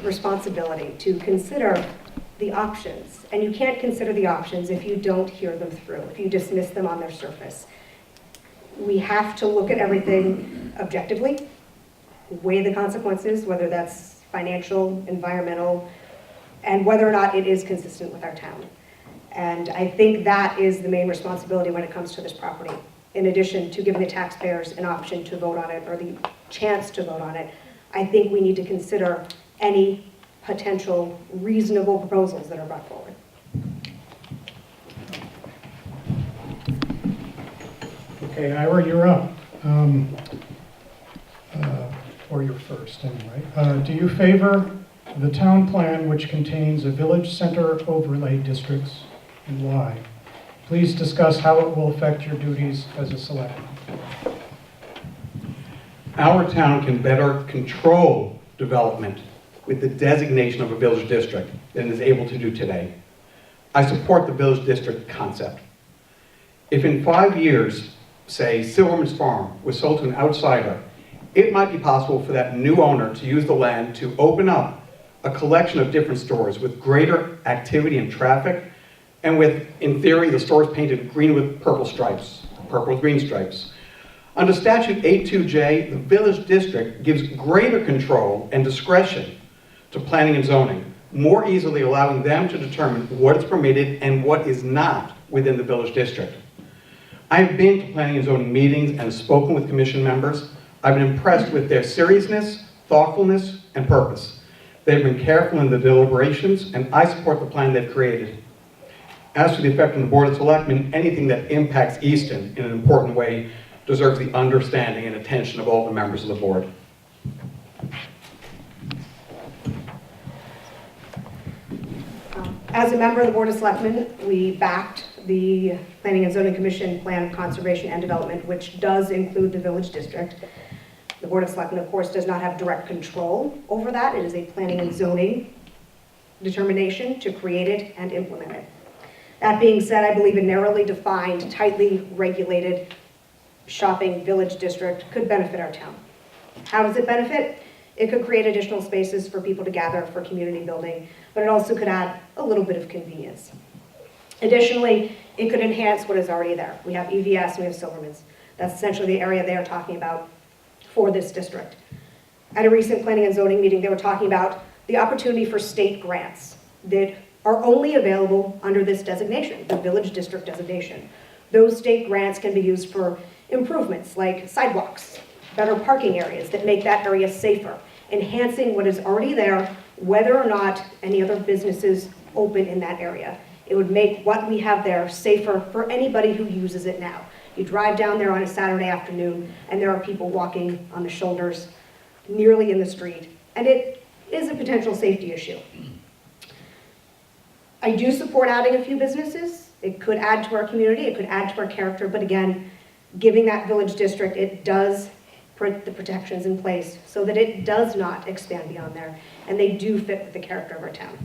responsibility to consider the options. And you can't consider the options if you don't hear them through, if you dismiss them on their surface. We have to look at everything objectively, weigh the consequences, whether that's financial, environmental, and whether or not it is consistent with our town. And I think that is the main responsibility when it comes to this property. In addition to giving the taxpayers an option to vote on it, or the chance to vote on it, I think we need to consider any potential reasonable proposals that are brought forward. Okay, Ira, you're up. Or you're first, anyway. Do you favor the town plan which contains a village center overlay districts, and why? Please discuss how it will affect your duties as a selectman. Our town can better control development with the designation of a village district than it is able to do today. I support the village district concept. If in 5 years, say, Silverman's Farm was sold to an outsider, it might be possible for that new owner to use the land to open up a collection of different stores with greater activity and traffic, and with, in theory, the stores painted green with purple stripes, purple with green stripes. Under statute 82J, the village district gives greater control and discretion to planning and zoning, more easily allowing them to determine what is permitted and what is not within the village district. I have been to planning and zoning meetings and spoken with commission members. I've been impressed with their seriousness, thoughtfulness, and purpose. They've been careful in the deliberations, and I support the plan they've created. As to the effect on the Board of Selectmen, anything that impacts Easton in an important way deserves the understanding and attention of all the members of the board. As a member of the Board of Selectmen, we backed the Planning and Zoning Commission Plan of Conservation and Development, which does include the village district. The Board of Selectmen, of course, does not have direct control over that. It is a planning and zoning determination to create it and implement it. That being said, I believe a narrowly defined, tightly regulated shopping village district could benefit our town. How does it benefit? It could create additional spaces for people to gather for community building, but it also could add a little bit of convenience. Additionally, it could enhance what is already there. We have EVS and we have Silverman's. That's essentially the area they are talking about for this district. At a recent planning and zoning meeting, they were talking about the opportunity for state grants that are only available under this designation, the village district designation. Those state grants can be used for improvements like sidewalks, better parking areas that make that area safer, enhancing what is already there, whether or not any other businesses open in that area. It would make what we have there safer for anybody who uses it now. You drive down there on a Saturday afternoon and there are people walking on the shoulders nearly in the street, and it is a potential safety issue. I do support adding a few businesses. It could add to our community, it could add to our character, but again, giving that village district, it does put the protections in place so that it does not expand beyond there, and they do fit with the character of our town.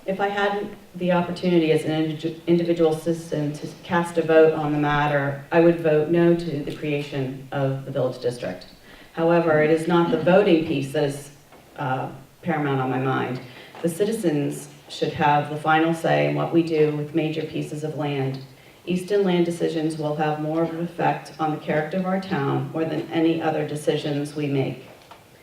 If I had the opportunity as an individual citizen to cast a vote on the matter, I would vote no to the creation of the village district. However, it is not the voting piece that is paramount on my mind. The citizens should have the final say in what we do with major pieces of land. Easton land decisions will have more of an effect on the character of our town more than any other decisions we make.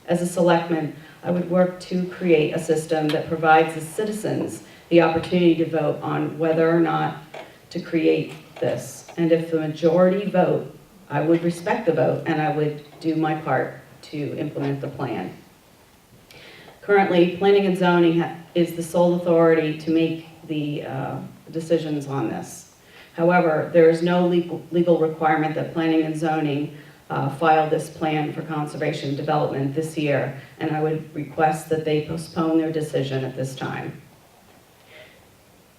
As a selectman, I would work to create a system that provides the citizens the opportunity to vote on whether or not to create this. And if the majority vote, I would respect the vote and I would do my part to implement the plan. Currently, planning and zoning is the sole authority to make the decisions on this. However, there is no legal requirement that planning and zoning file this plan for conservation development this year, and I would request that they postpone their decision at this time.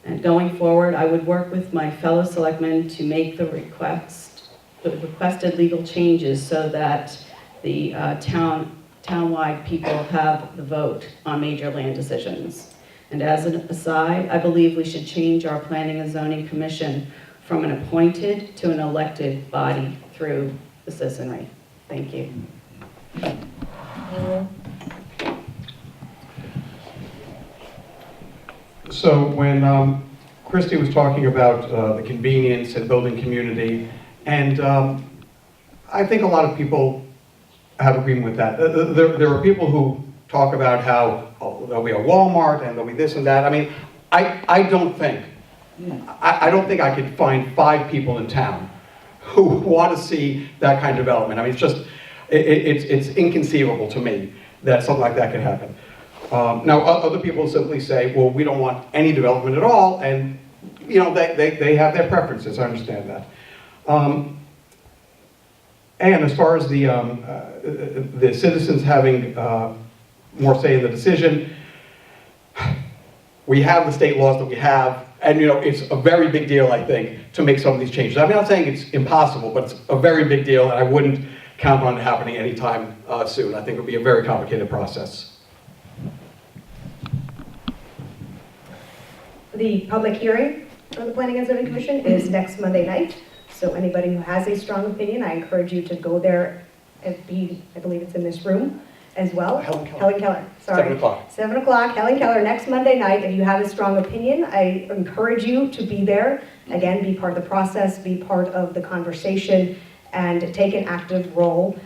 And going forward, I would work with my fellow selectmen to make the requested legal changes so that the townwide people have the vote on major land decisions. And as an aside, I believe we should change our Planning and Zoning Commission from an appointed to an elected body through the citizenry. Thank you. So when Christy was talking about the convenience and building community, and I think a lot of people have agreement with that. There are people who talk about how there'll be a Walmart and there'll be this and that. I mean, I don't think I could find 5 people in town who want to see that kind of development. I mean, it's just, it's inconceivable to me that something like that could happen. Now, other people simply say, well, we don't want any development at all, and you know, they have their preferences. I understand that. And as far as the citizens having more say in the decision, we have the state laws that we have, and you know, it's a very big deal, I think, to make some of these changes. I'm not saying it's impossible, but it's a very big deal, and I wouldn't count on it happening anytime soon. I think it would be a very complicated process. The public hearing for the Planning and Zoning Commission is next Monday night. So anybody who has a strong opinion, I encourage you to go there and I believe it's in this room as well. Helen Keller. Helen Keller, sorry. 7 o'clock. 7 o'clock, Helen Keller, next Monday night. If you have a strong opinion, I encourage you to be there. Again, be part of the process, be part of the conversation, and take an active role.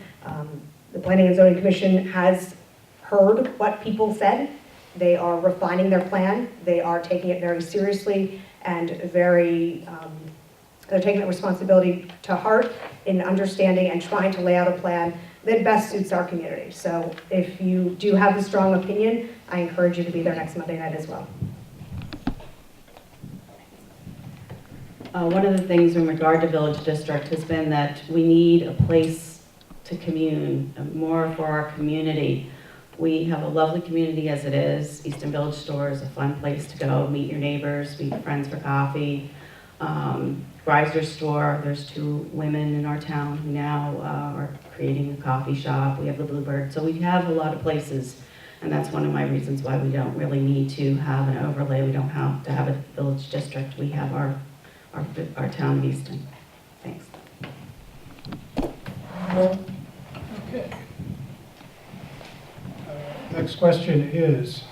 The Planning and Zoning Commission has heard what people said. They are refining their plan. They are taking it very seriously and they're taking that responsibility to heart in understanding and trying to lay out a plan that best suits our community. So if you do have a strong opinion, I encourage you to be there next Monday night as well. One of the things in regard to Village District has been that we need a place to commune, more for our community. We have a lovely community as it is. Easton Village Store is a fun place to go, meet your neighbors, meet friends for coffee. Greiser Store, there's 2 women in our town who now are creating a coffee shop. We have the Bluebird. So we have a lot of places, and that's one of my reasons why we don't really need to have an overlay. We don't have to have a Village District. We have our town of Easton. Thanks. Okay. Next question is,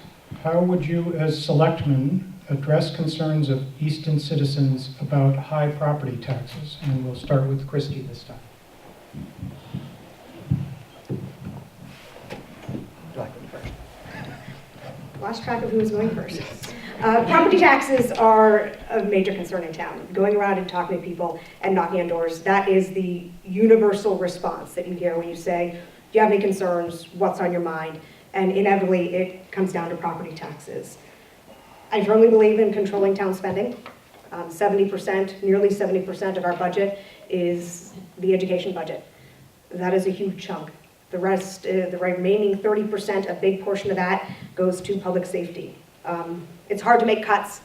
how would you as selectmen address concerns of Easton citizens about high property taxes? And we'll start with Christy this time. Lost track of who was going first. Property taxes are a major concern in town. Going around and talking to people and knocking on doors, that is the universal response that you hear when you say, do you have any concerns? What's on your mind? And inevitably, it comes down to property taxes. I firmly believe in controlling town spending. 70%, nearly 70% of our budget is the education budget. That is a huge chunk. The rest, the remaining 30%, a big portion of that goes to public safety. It's hard to make cuts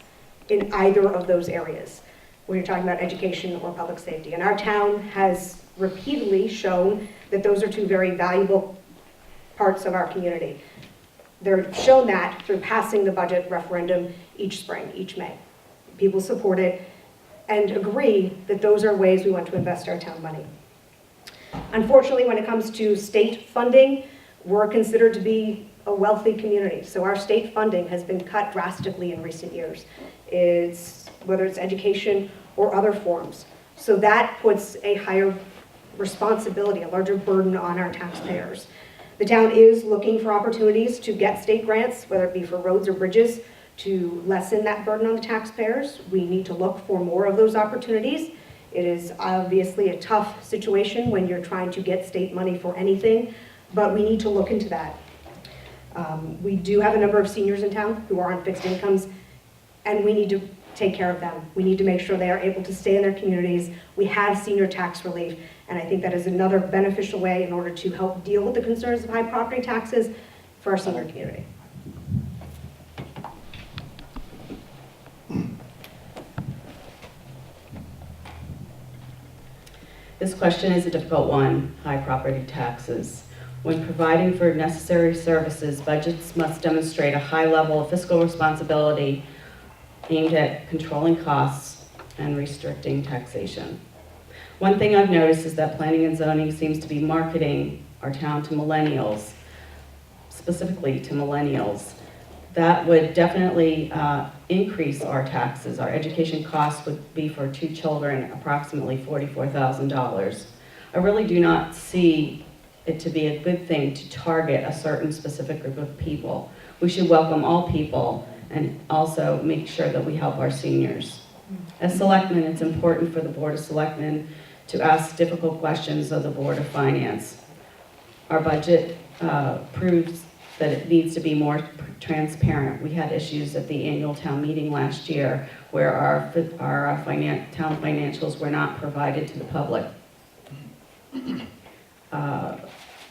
in either of those areas when you're talking about education or public safety. And our town has repeatedly shown that those are 2 very valuable parts of our community. They're shown that through passing the budget referendum each spring, each May. People support it and agree that those are ways we want to invest our town money. Unfortunately, when it comes to state funding, we're considered to be a wealthy community. So our state funding has been cut drastically in recent years. Whether it's education or other forms. So that puts a higher responsibility, a larger burden on our taxpayers. The town is looking for opportunities to get state grants, whether it be for roads or bridges, to lessen that burden on the taxpayers. We need to look for more of those opportunities. It is obviously a tough situation when you're trying to get state money for anything, but we need to look into that. We do have a number of seniors in town who are on fixed incomes, and we need to take care of them. We need to make sure they are able to stay in their communities. We have senior tax relief, and I think that is another beneficial way in order to help deal with the concerns of high property taxes for our senior community. This question is a difficult one, high property taxes. When providing for necessary services, budgets must demonstrate a high level of fiscal responsibility aimed at controlling costs and restricting taxation. One thing I've noticed is that planning and zoning seems to be marketing our town to millennials, specifically to millennials. That would definitely increase our taxes. Our education costs would be for 2 children approximately $44,000. I really do not see it to be a good thing to target a certain specific group of people. We should welcome all people and also make sure that we help our seniors. As selectmen, it's important for the Board of Selectmen to ask difficult questions of the Board of Finance. Our budget proves that it needs to be more transparent. We had issues at the annual town meeting last year where our town financials were not provided to the public.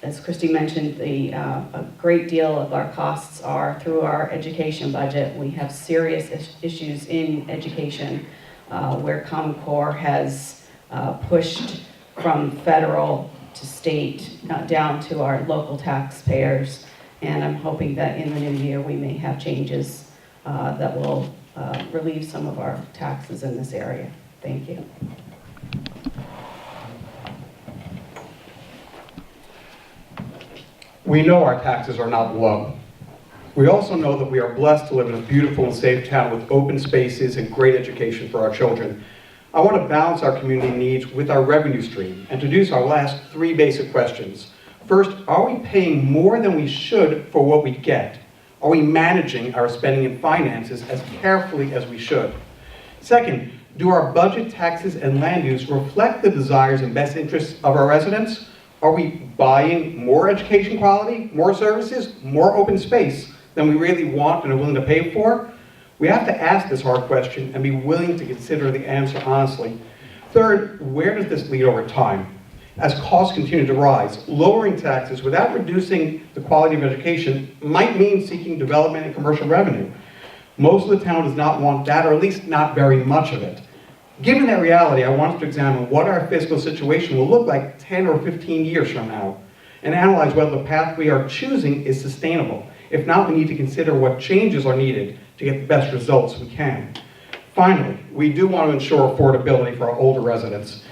As Christy mentioned, a great deal of our costs are through our education budget. We have serious issues in education where Common Core has pushed from federal to state, down to our local taxpayers. And I'm hoping that in the new year we may have changes that will relieve some of our taxes in this area. Thank you. We know our taxes are not low. We also know that we are blessed to live in a beautiful and safe town with open spaces and great education for our children. I want to balance our community needs with our revenue stream, and to do so, I'll ask 3 basic questions. First, are we paying more than we should for what we get? Are we managing our spending and finances as carefully as we should? Second, do our budget, taxes, and land use reflect the desires and best interests of our residents? Are we buying more education quality, more services, more open space than we really want and are willing to pay for? We have to ask this hard question and be willing to consider the answer honestly. Third, where does this lead over time? As costs continue to rise, lowering taxes without reducing the quality of education might mean seeking development and commercial revenue. Most of the town does not want that, or at least not very much of it. Given that reality, I want us to examine what our fiscal situation will look like 10 or 15 years from now, and analyze whether the path we are choosing is sustainable. If not, we need to consider what changes are needed to get the best results we can. Finally, we do want to ensure affordability for our older residents.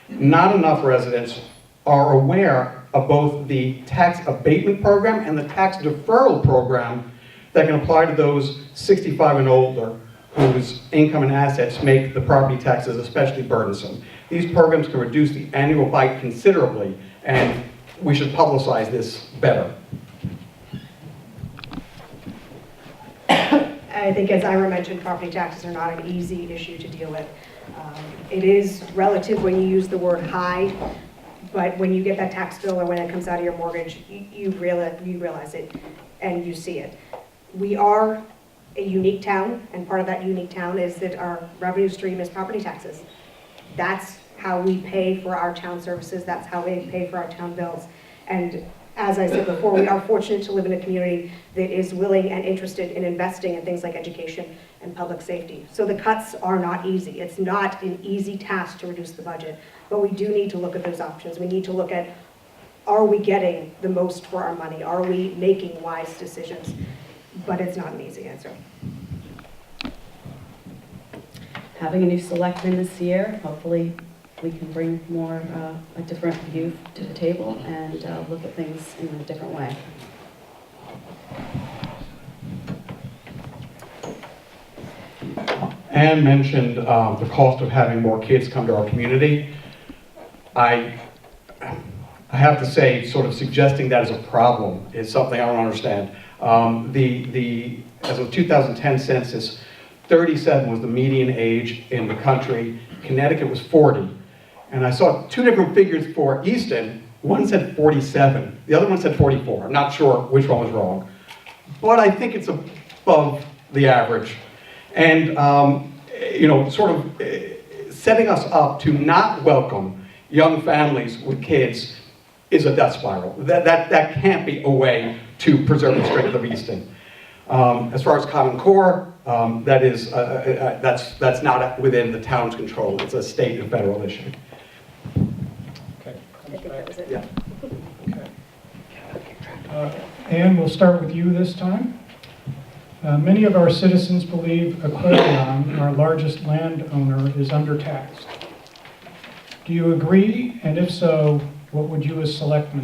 Not enough residents are aware of both the tax abatement program and the tax deferral program that can apply to those 65 and older whose income and assets make the property taxes especially burdensome. These programs can reduce the annual bite considerably, and we should publicize this better. I think, as Ira mentioned, property taxes are not an easy issue to deal with. It is relative when you use the word high, but when you get that tax bill or when it comes out of your mortgage, you realize it and you see it. We are a unique town, and part of that unique town is that our revenue stream is property taxes. That's how we pay for our town services. That's how we pay for our town bills. And as I said before, we are fortunate to live in a community that is willing and interested in investing in things like education and public safety. So the cuts are not easy. It's not an easy task to reduce the budget, but we do need to look at those options. We need to look at, are we getting the most for our money? Are we making wise decisions? But it's not an easy answer. Having a new selectman this year, hopefully we can bring more, a different view to the table and look at things in a different way. Anne mentioned the cost of having more kids come to our community. I have to say, sort of suggesting that as a problem is something I don't understand. As of 2010 census, 37 was the median age in the country. Connecticut was 40. And I saw 2 different figures for Easton. One said 47, the other one said 44. I'm not sure which one was wrong. But I think it's above the average. And, sort of setting us up to not welcome young families with kids is a death spiral. That can't be a way to preserve the strength of Easton. As far as Common Core, that's not within the town's control. It's a state and federal issue. Okay. I think that was it. Yeah. Okay. Anne, we'll start with you this time. Many of our citizens believe Aquarion, our largest landowner, is undertaxed. Do you agree? And if so, what would you as selectmen